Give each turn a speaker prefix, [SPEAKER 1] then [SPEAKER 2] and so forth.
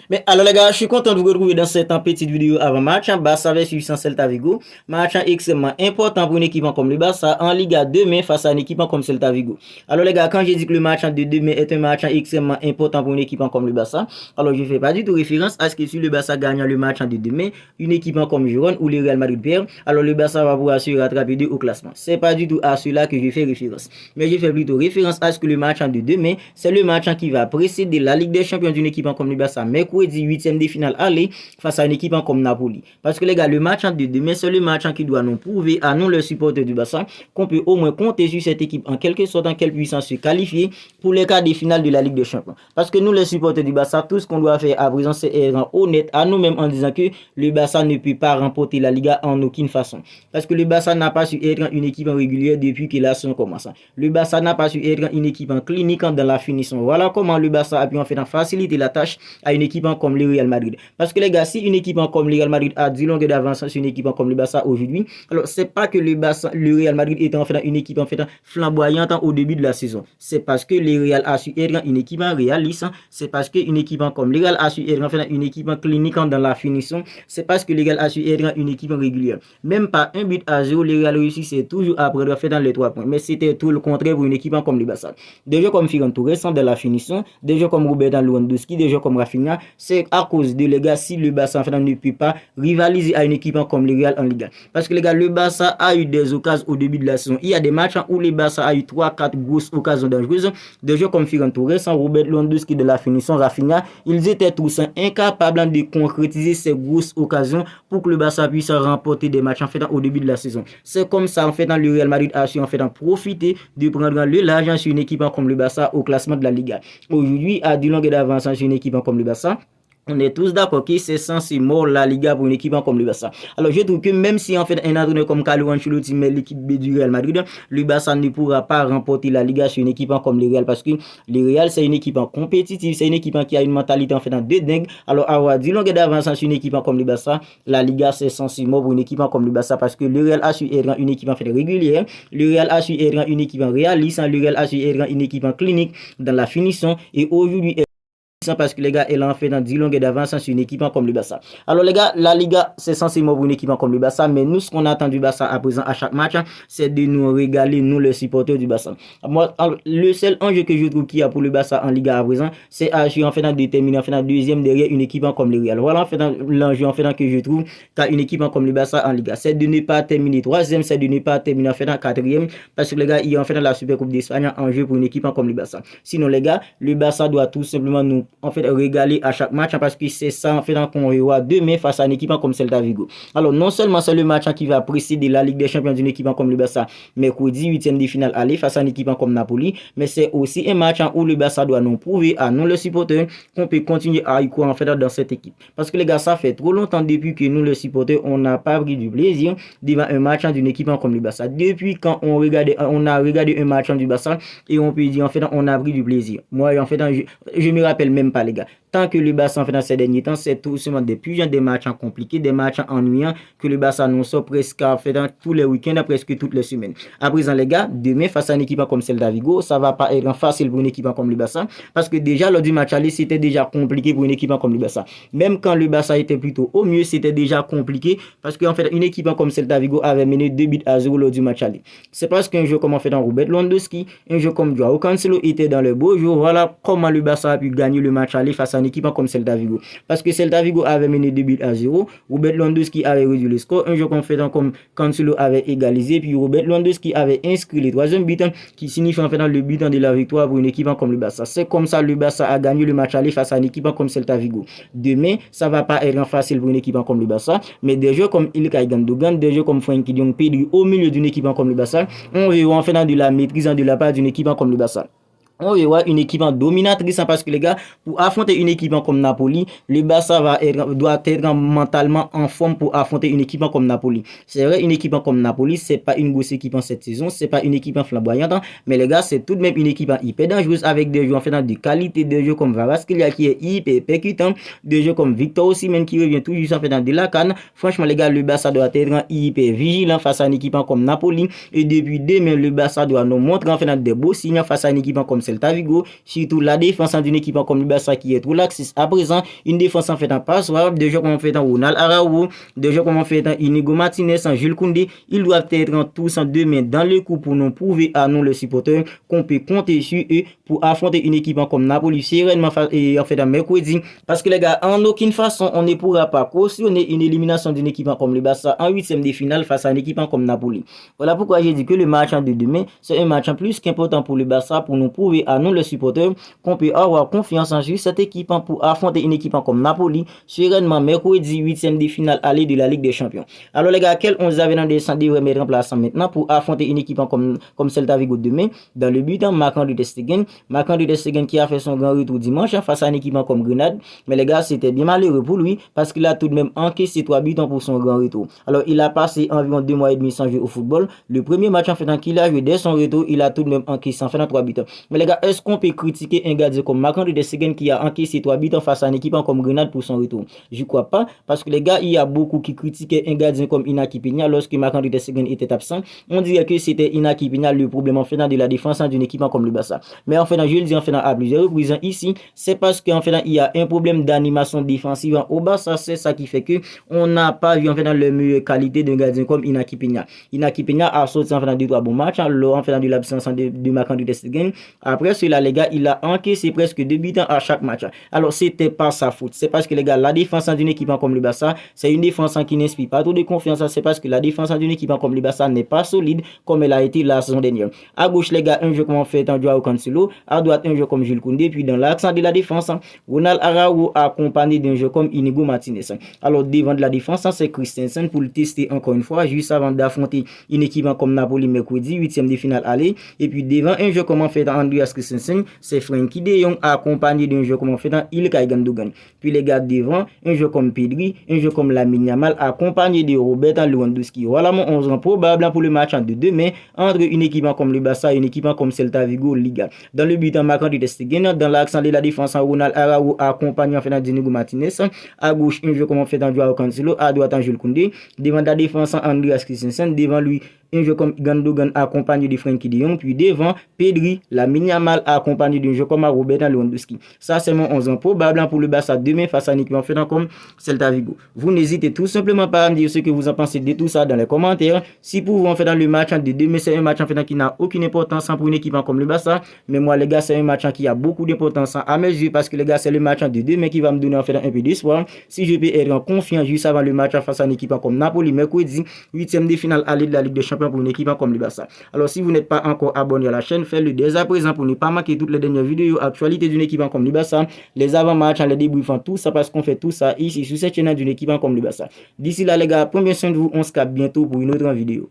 [SPEAKER 1] Mais alors les gars, je suis content de vous retrouver dans cette petite vidéo avant match. Barça versus Celta Vigo. Match extrêmement important pour une équipe comme le Barça en Liga demain face à une équipe comme Celta Vigo. Alors les gars, quand j'ai dit que le match de demain est un match extrêmement important pour une équipe comme le Barça, alors je ne fais pas du tout référence à ce que si le Barça gagne le match de demain, une équipe comme Girona ou le Real Madrid perd, alors le Barça va pouvoir se rattraper au classement. C'est pas du tout à cela que je fais référence. Mais je fais plutôt référence à ce que le match de demain, c'est le match qui va précéder la Ligue des Champions d'une équipe comme le Barça mercredi 8e de finale aller face à une équipe comme Napoli. Parce que les gars, le match de demain, c'est le match qui doit nous prouver à nous, les supporters du Barça, qu'on peut au moins compter sur cette équipe en quelque sorte, en quelle puissance se qualifier pour les quarts de finale de la Ligue des Champions. Parce que nous, les supporters du Barça, tout ce qu'on doit faire à présent, c'est être honnête à nous-mêmes en disant que le Barça ne peut pas remporter la Liga en aucune façon. Parce que le Barça n'a pas su être une équipe régulière depuis que la saison commence. Le Barça n'a pas su être une équipe en clinique dans la finition. Voilà comment le Barça a pu en fait faciliter la tâche à une équipe comme le Real Madrid. Parce que les gars, si une équipe comme le Real Madrid a 10 longueurs d'avance sur une équipe comme le Barça aujourd'hui, alors c'est pas que le Real Madrid est en fait une équipe en fait flamboyante au début de la saison. C'est parce que le Real a su être une équipe réaliste. C'est parce qu'une équipe comme le Real a su être en fait une équipe clinique dans la finition. C'est parce que le Real a su être une équipe régulière. Même pas un but à 0, le Real réussissait toujours à prendre fait dans les 3 points. Mais c'était tout le contraire pour une équipe comme le Barça. Des jeux comme Ferran Torres sont dans la finition, des jeux comme Robert Lewandowski, des jeux comme Rafinha, c'est à cause de les gars si le Barça en fait ne peut pas rivaliser à une équipe comme le Real en Liga. Parce que les gars, le Barça a eu des occasions au début de la saison. Il y a des matchs où le Barça a eu 3-4 grosses occasions dangereuses. Des jeux comme Ferran Torres, Robert Lewandowski de la finition, Rafinha, ils étaient tous incapables de concrétiser ces grosses occasions pour que le Barça puisse remporter des matchs en fait au début de la saison. C'est comme ça en fait le Real Madrid a su en fait profiter de prendre le large sur une équipe comme le Barça au classement de la Liga. Aujourd'hui, à 10 longueurs d'avance sur une équipe comme le Barça, on est tous d'accord que c'est censé mort la Liga pour une équipe comme le Barça. Alors je trouve que même si en fait un entraîneur comme Carlo Ancelotti met l'équipe B du Real Madrid, le Barça ne pourra pas remporter la Liga sur une équipe comme le Real parce que le Real c'est une équipe compétitive, c'est une équipe qui a une mentalité en fait de dingue. Alors avoir 10 longueurs d'avance sur une équipe comme le Barça, la Liga c'est censé mort pour une équipe comme le Barça parce que le Real a su être une équipe en fait régulière, le Real a su être une équipe réaliste, le Real a su être une équipe clinique dans la finition et aujourd'hui parce que les gars, elle en fait dans 10 longueurs d'avance sur une équipe comme le Barça. Alors les gars, la Liga, c'est censé pour une équipe comme le Barça, mais nous, ce qu'on attend du Barça à présent à chaque match, c'est de nous régaler, nous, les supporters du Barça. Moi, le seul enjeu que je trouve qu'il y a pour le Barça en Liga à présent, c'est à en fait déterminer en fait deuxième derrière une équipe comme le Real. Voilà en fait l'enjeu en fait que je trouve qu'à une équipe comme le Barça en Liga, c'est de ne pas terminer troisième, c'est de ne pas terminer en fait quatrième, parce que les gars, il y a en fait la Super Coupe d'Espagne en jeu pour une équipe comme le Barça. Sinon les gars, le Barça doit tout simplement nous en fait régaler à chaque match parce que c'est ça en fait qu'on revoit demain face à une équipe comme Celta Vigo. Alors non seulement c'est le match qui va précéder la Ligue des Champions d'une équipe comme le Barça mercredi 8e de finale aller face à une équipe comme Napoli, mais c'est aussi un match où le Barça doit nous prouver à nous les supporters qu'on peut continuer à y croire en fait dans cette équipe. Parce que les gars, ça fait trop longtemps depuis que nous les supporters on n'a pas pris du plaisir devant un match d'une équipe comme le Barça. Depuis quand on a regardé un match du Barça et on peut dire en fait on a pris du plaisir. Moi en fait je me rappelle même pas les gars. Tant que le Barça en fait dans ces derniers temps, c'est tout simplement des matchs compliqués, des matchs ennuyants que le Barça nous sort presque en fait dans tous les week-ends, presque toutes les semaines. À présent les gars, demain face à une équipe comme Celta Vigo, ça va pas être facile pour une équipe comme le Barça parce que déjà lors du match aller, c'était déjà compliqué pour une équipe comme le Barça. Même quand le Barça était plutôt au mieux, c'était déjà compliqué parce qu'en fait une équipe comme Celta Vigo avait mené 2-0 lors du match aller. C'est parce qu'un jeu comme en fait dans Robert Lewandowski, un jeu comme Joao Cancelo était dans le beau jour. Voilà comment le Barça a pu gagner le match aller face à une équipe comme Celta Vigo. Parce que Celta Vigo avait mené 2-0, Robert Lewandowski avait réduit le score, un jeu confident comme Cancelo avait égalisé, puis Robert Lewandowski avait inscrit le troisième but qui signifie en fait le but de la victoire pour une équipe comme le Barça. C'est comme ça le Barça a gagné le match aller face à une équipe comme Celta Vigo. Demain, ça va pas être facile pour une équipe comme le Barça, mais des jeux comme Ilkay Gundogan, des jeux comme Frenkie de Jong Pedri au milieu d'une équipe comme le Barça, on verra en fait de la maîtrise de la part d'une équipe comme le Barça. On voit une équipe dominatrice parce que les gars, pour affronter une équipe comme Napoli, le Barça doit être mentalement en forme pour affronter une équipe comme Napoli. C'est vrai, une équipe comme Napoli, c'est pas une grosse équipe en cette saison, c'est pas une équipe flamboyante, mais les gars, c'est tout de même une équipe hyper dangereuse avec des joueurs en fait de qualité, des jeux comme Kvaratskhelia qui est hyper percutant, des jeux comme Victor Osimhen qui revient tout juste en fait de la canne. Franchement, les gars, le Barça doit être hyper vigilant face à une équipe comme Napoli et depuis demain, le Barça doit nous montrer en fait des beaux signes face à une équipe comme celle Celta Vigo, surtout la défense d'une équipe comme le Barça qui est trop laxiste à présent, une défense en fait en passoire, des joueurs comme en fait en Ronald Araujo, des joueurs comme en fait en Inigo Martinez, en Jules Koundé, ils doivent être en tous en deux mains dans le coup pour nous prouver à nous les supporters qu'on peut compter sur eux pour affronter une équipe comme Napoli sereinement et en fait en mercredi, parce que les gars, en aucune façon on ne pourra pas cautionner une élimination d'une équipe comme le Barça en huitième de finale face à une équipe comme Napoli. Voilà pourquoi j'ai dit que le match de demain, c'est un match plus qu'important pour le Barça pour nous prouver à nous les supporters qu'on peut avoir confiance en cette équipe pour affronter une équipe comme Napoli sereinement mercredi 8e de finale aller de la Ligue des Champions. Alors les gars, quel 11 avait dans des devrait mettre en place maintenant pour affronter une équipe comme Celta Vigo demain dans le but en Marc-André ter Stegen qui a fait son grand retour dimanche face à une équipe comme Grenade. Mais les gars, c'était bien malheureux pour lui parce qu'il a tout de même encaissé 3 buts pour son grand retour. Alors il a passé environ 2 mois et demi sans jouer au football. Le premier match en fait qu'il a joué dès son retour, il a tout de même encaissé en fait 3 buts. Mais les gars, est-ce qu'on peut critiquer un gardien comme Marc-André ter Stegen qui a encaissé 3 buts face à une équipe comme Grenade pour son retour? Je crois pas, parce que les gars, il y a beaucoup qui critiquaient un gardien comme Inaki Peña lorsque Marc-André ter Stegen était absent. On dirait que c'était Inaki Peña le problème en fait de la défense d'une équipe comme le Barça. Mais en fait, je le dis en fait à plusieurs reprises ici, c'est parce qu'en fait il y a un problème d'animation défensive au Barça. C'est ça qui fait que on n'a pas vu en fait dans la meilleure qualité d'un gardien comme Inaki Peña. Inaki Peña a sorti en fait dans 2-3 bons matchs lors en fait de l'absence de Marc-André ter Stegen. Après cela, les gars, il a encaissé presque 2 buts à chaque match. Alors c'était pas sa faute, c'est parce que les gars, la défense d'une équipe comme le Barça, c'est une défense qui n'inspire pas trop de confiance. C'est parce que la défense d'une équipe comme le Barça n'est pas solide comme elle a été la saison dernière. À gauche, les gars, un jeu comme on fait en Joao Cancelo, à droite un jeu comme Jules Koundé, puis dans l'accent de la défense, Ronald Araujo accompagné d'un jeu comme Inigo Martinez. Alors devant de la défense, c'est Christensen pour le tester encore une fois juste avant d'affronter une équipe comme Napoli mercredi 8e de finale aller. Et puis devant un jeu comme on fait en Andreas Christensen, c'est Frenkie de Jong accompagné d'un jeu comme on fait en Ilkay Gundogan. Puis les gars devant un jeu comme Pedri, un jeu comme Lamine Yamal accompagné de Robert Lewandowski. Voilà mon 11 probable pour le match de demain entre une équipe comme le Barça et une équipe comme Celta Vigo Liga. Dans le but en Marc-André ter Stegen, dans l'accent de la défense en Ronald Araujo accompagné en fait Inigo Martinez, à gauche un jeu comme on fait en Joao Cancelo, à droite en Jules Koundé, devant la défense en Andreas Christensen, devant lui un jeu comme Gundogan accompagné de Frenkie de Jong, puis devant Pedri, Lamine Yamal accompagné d'un jeu comme Robert Lewandowski. Ça c'est mon 11 probable pour le Barça demain face à une équipe en fait comme Celta Vigo. Vous n'hésitez tout simplement pas à me dire ce que vous en pensez de tout ça dans les commentaires. Si pour vous en fait dans le match de demain, c'est un match en fait qui n'a aucune importance pour une équipe comme le Barça, mais moi les gars, c'est un match qui a beaucoup d'importance à mes yeux parce que les gars, c'est le match de demain qui va me donner en fait un peu d'espoir. Si je peux être confiant juste avant le match face à une équipe comme Napoli mercredi 8e de finale aller de la Ligue des Champions pour une équipe comme le Barça. Alors si vous n'êtes pas encore abonné à la chaîne, faites-le dès à présent pour ne pas manquer toutes les dernières vidéos actualités d'une équipe comme le Barça, les avant-matchs, les débriefs, tout ça parce qu'on fait tout ça ici sur cette chaîne d'une équipe comme le Barça. D'ici là les gars, prenez bien soin de vous, on se capte bientôt pour une autre vidéo.